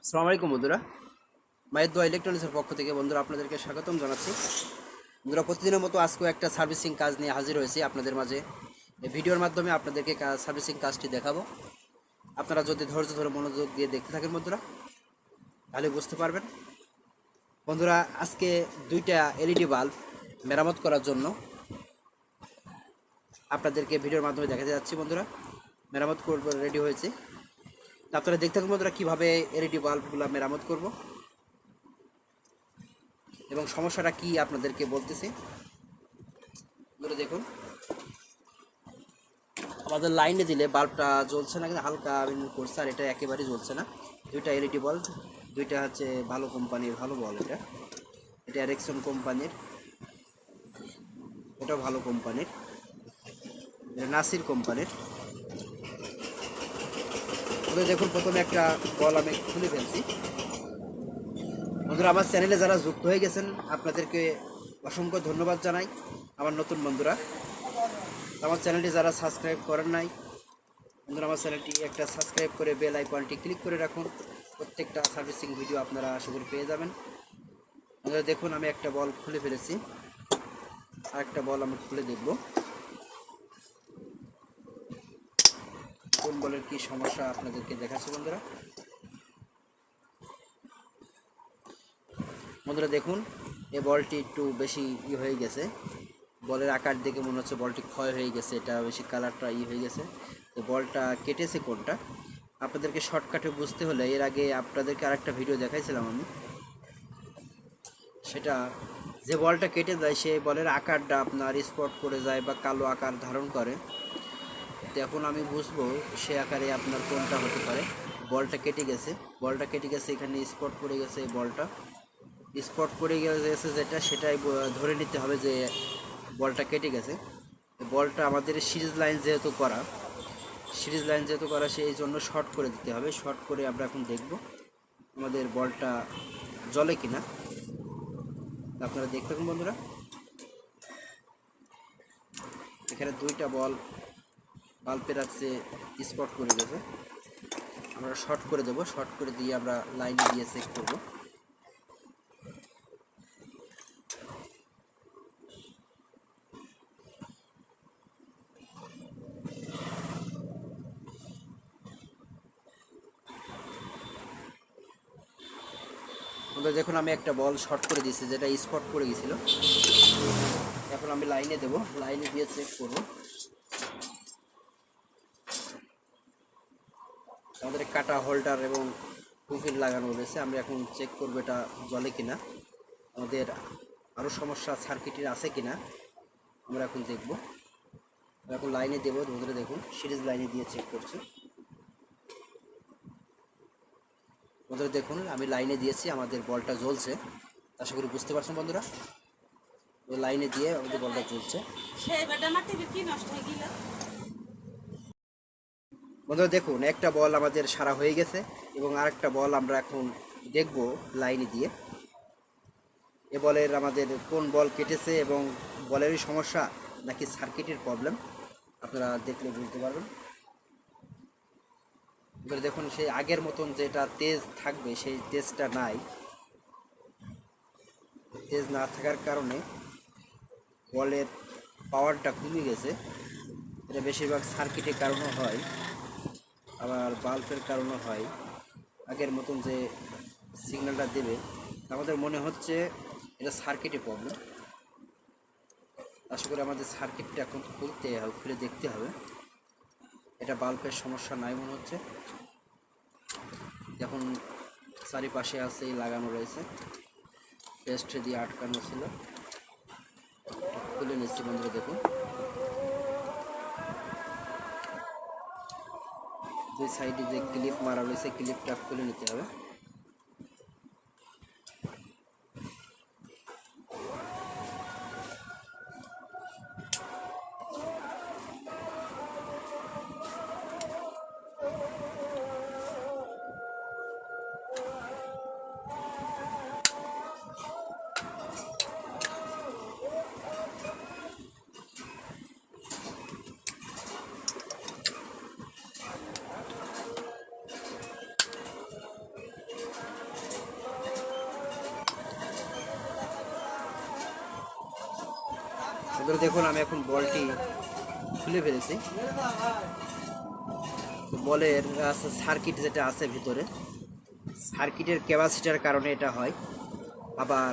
আসসালামু আলাইকুম বন্ধুরা, মায়ের দোয়া ইলেকট্রনিক্সের পক্ষ থেকে বন্ধুরা আপনাদেরকে স্বাগতম জানাচ্ছি। বন্ধুরা, প্রতিদিনের মতো আজকেও একটা সার্ভিসিং কাজ নিয়ে হাজির হয়েছি আপনাদের মাঝে। এই ভিডিওর মাধ্যমে আপনাদেরকে সার্ভিসিং কাজটি দেখাবো। আপনারা যদি ধৈর্য ধরে মনোযোগ দিয়ে দেখতে থাকেন বন্ধুরা, তাহলে বুঝতে পারবেন। বন্ধুরা, আজকে দুইটা এলইডি বাল্ব মেরামত করার জন্য আপনাদেরকে ভিডিওর মাধ্যমে দেখাতে যাচ্ছি। বন্ধুরা, মেরামত করব রেডি হয়েছে। আপনারা দেখতে থাকুন বন্ধুরা, কীভাবে এলইডি বাল্বগুলো মেরামত করব এবং সমস্যাটা কি আপনাদেরকে বলতেছি। বন্ধুরা দেখুন, আমাদের লাইনে দিলে বাল্বটা জ্বলছে না, কিন্তু হালকা করছে, আর এটা একেবারেই জ্বলছে না। দুইটা এলইডি বাল্ব, দুইটা হচ্ছে ভালো কোম্পানির, ভালো বল। এটা এরিকসন কোম্পানির, এটা ভালো কোম্পানির, এটা নাসির কোম্পানির। দেখুন, প্রথমে একটা বল আমি খুলে ফেলছি। বন্ধুরা, আমার চ্যানেলে যারা যুক্ত হয়ে গেছেন আপনাদেরকে অসংখ্য ধন্যবাদ জানাই। আমার নতুন বন্ধুরা, আমার চ্যানেলটি যারা সাবস্ক্রাইব করেন নাই বন্ধুরা, আমার চ্যানেলটি একটা সাবস্ক্রাইব করে বেল আইকনটি ক্লিক করে রাখুন। প্রত্যেকটা সার্ভিসিং ভিডিও আপনারা আশা করি পেয়ে যাবেন। বন্ধুরা দেখুন, আমি একটা বল খুলে ফেলেছি, আর একটা বল আমি খুলে দেখব কোন বলের কি সমস্যা আপনাদেরকে দেখাচ্ছি। বন্ধুরা দেখুন, এই বলটি একটু বেশি হয়ে গেছে। বলের আকার দেখে মনে হচ্ছে বলটি ক্ষয় হয়ে গেছে, এটা বেশি কালারটা হয়ে গেছে। তো বলটা কেটেছে কোনটা আপনাদেরকে শর্টকাটে বুঝতে হলে, এর আগে আপনাদেরকে আরেকটা ভিডিও দেখাইছিলাম আমি, সেটা যে বলটা কেটে যায় সেই বলের আকারটা আপনার স্পট করে যায় বা কালো আকার ধারণ করে। তো এখন আমি বুঝবো সে আকারে আপনার কোনটা হতে পারে। বলটা কেটে গেছে, এখানে স্পট পড়ে গেছে। এই বলটা স্পট পড়ে গেছে যেটা, সেটাই ধরে নিতে হবে যে বলটা কেটে গেছে। বলটা আমাদের সিরিজ লাইন যেহেতু করা, সেই জন্য শর্ট করে দিতে হবে। শর্ট করে আমরা এখন দেখব আমাদের বলটা জ্বলে কিনা। আপনারা দেখতে থাকুন বন্ধুরা। এখানে দুইটা বাল্বের আছে স্পট করে গেছে, আমরা শর্ট করে দেবো। শর্ট করে দিয়ে আমরা লাইনে দিয়ে চেক করব। দেখুন, আমি একটা বল শর্ট করে দিয়েছি যেটা স্পট করে গেছিল। এখন আমি লাইনে দেব, লাইনে দিয়ে চেক করব। আমাদের কাটা হোল্ডার এবং কুফিল লাগানো রয়েছে, আমরা এখন চেক করবো এটা জ্বলে কিনা, আমাদের আরও সমস্যা সার্কিটের আছে কিনা আমরা এখন দেখব। এখন লাইনে দেবো। ধরে দেখুন, সিরিজ লাইনে দিয়ে চেক করছি। বন্ধুরা দেখুন, আমি লাইনে দিয়েছি, আমাদের বলটা জ্বলছে। আশা করি বুঝতে পারছেন বন্ধুরা, লাইনে দিয়ে আমাদের বলটা জ্বলছে। বন্ধুরা দেখুন, একটা বল আমাদের সারা হয়ে গেছে এবং আরেকটা বল আমরা এখন দেখব লাইনে দিয়ে। এ বলের আমাদের কোন বল কেটেছে এবং বলেরই সমস্যা নাকি সার্কিটের প্রবলেম আপনারা দেখলে বুঝতে পারবেন। দেখুন, সেই আগের মতন যেটা তেজ থাকবে সেই তেজটা নাই। তেজ না থাকার কারণে বলের পাওয়ারটা কমে গেছে। এটা বেশিরভাগ সার্কিটের কারণে হয়, আবার বাল্বের কারণে হয়। আগের মতন যে সিগন্যালটা দেবে, আমাদের মনে হচ্ছে এটা সার্কিটের প্রবলেম। আশা করি আমাদের সার্কিটটা এখন খুলে দেখতে হবে। এটা বাল্বের সমস্যা নাই মনে হচ্ছে। এখন চারিপাশে আছে লাগানো রয়েছে, পেস্ট দিয়ে আটকানো ছিল। খুলে নিচ্ছি বন্ধুরা দেখুন, দুই সাইডে যে ক্লিপ মারা রয়েছে ক্লিপটা খুলে নিতে হবে। বন্ধুরা দেখুন আমি এখন বলটি খুলে ফেলেছি। তো বলের সার্কিট যেটা আছে ভিতরে, সার্কিটের ক্যাপাসিটার কারণে এটা হয়, আবার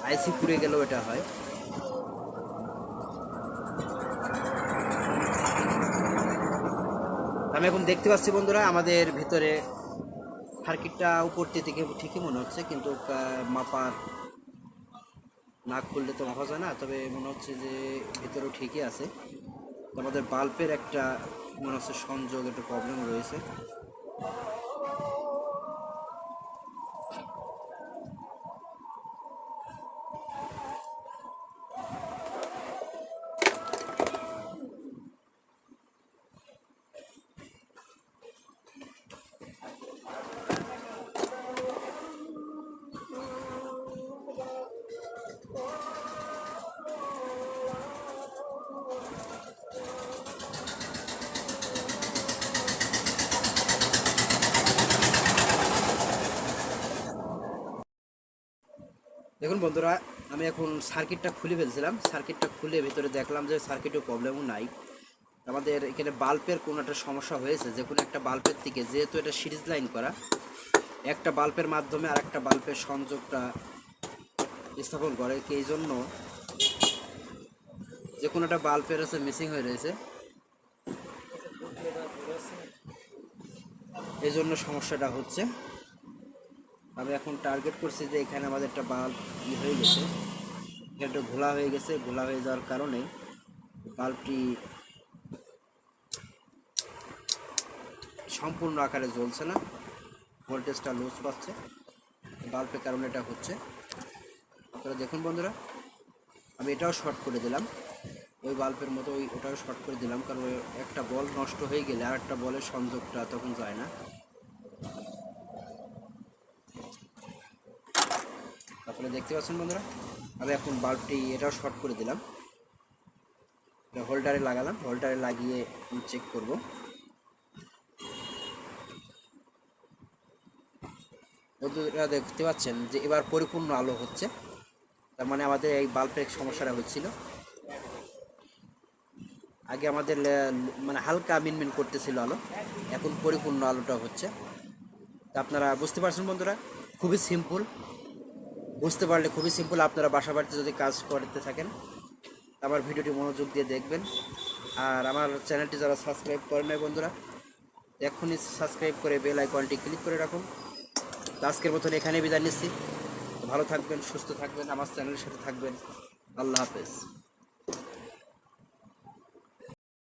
আইসি পুড়ে গেলেও এটা হয়। আমি এখন দেখতে পাচ্ছি বন্ধুরা আমাদের ভিতরে সার্কিটটা উপর থেকে ঠিকই মনে হচ্ছে, কিন্তু মাপার না খুললে তো মাপা যায় না। তবে মনে হচ্ছে যে ভিতরেও ঠিকই আছে। তো আমাদের বাল্বের একটা মনে হচ্ছে সংযোগ একটু প্রবলেম রয়েছে। দেখুন বন্ধুরা আমি এখন সার্কিটটা খুলে ফেলছিলাম। সার্কিটটা খুলে ভিতরে দেখলাম যে সার্কিটের প্রবলেমও নাই। আমাদের এখানে বাল্বের কোনো একটা সমস্যা হয়েছে, যে কোনো একটা বাল্বের থেকে, যেহেতু এটা সিরিজ লাইন করা, একটা বাল্বের মাধ্যমে আর একটা বাল্বের সংযোগটা স্থাপন করে, এই জন্য যে কোনো একটা বাল্বের হচ্ছে মিসিং হয়ে রয়েছে, এই জন্য সমস্যাটা হচ্ছে। আমি এখন টার্গেট করছি যে এখানে আমাদের একটা বাল্ব হয়ে গেছে, এটা ঘোলা হয়ে গেছে। ঘোলা হয়ে যাওয়ার কারণে বাল্বটি সম্পূর্ণ আকারে জ্বলছে না, ভোল্টেজটা লুজ পাচ্ছে, বাল্বের কারণে এটা হচ্ছে। আপনারা দেখুন বন্ধুরা আমি এটাও শর্ট করে দিলাম, ওই বাল্বের মতো ওটাও শর্ট করে দিলাম, কারণ একটা বল নষ্ট হয়ে গেলে আর একটা বলের সংযোগটা তখন যায় না। আপনারা দেখতে পাচ্ছেন বন্ধুরা আমি এখন বাল্বটি এটাও শর্ট করে দিলাম, হোল্ডারে লাগালাম, হোল্ডারে লাগিয়ে চেক করব। বন্ধুরা দেখতে পাচ্ছেন যে এবার পরিপূর্ণ আলো হচ্ছে, তার মানে আমাদের এই বাল্বের সমস্যাটা হচ্ছিল। আগে আমাদের মানে হালকা মিনমিন করতেছিল আলো, এখন পরিপূর্ণ আলোটা হচ্ছে। তা আপনারা বুঝতে পারছেন বন্ধুরা, খুবই সিম্পল, বুঝতে পারলে খুবই সিম্পল। আপনারা বাসা বাড়িতে যদি কাজ করতে থাকেন আমার ভিডিওটি মনোযোগ দিয়ে দেখবেন। আর আমার চ্যানেলটি যারা সাবস্ক্রাইব করেন নাই বন্ধুরা, এখনই সাবস্ক্রাইব করে বেল আইকনটি ক্লিক করে রাখুন। তো আজকের মতন এখানে বিদায় নিচ্ছি। ভালো থাকবেন, সুস্থ থাকবেন, আমার চ্যানেলের সাথে থাকবেন। আল্লাহ হাফেজ।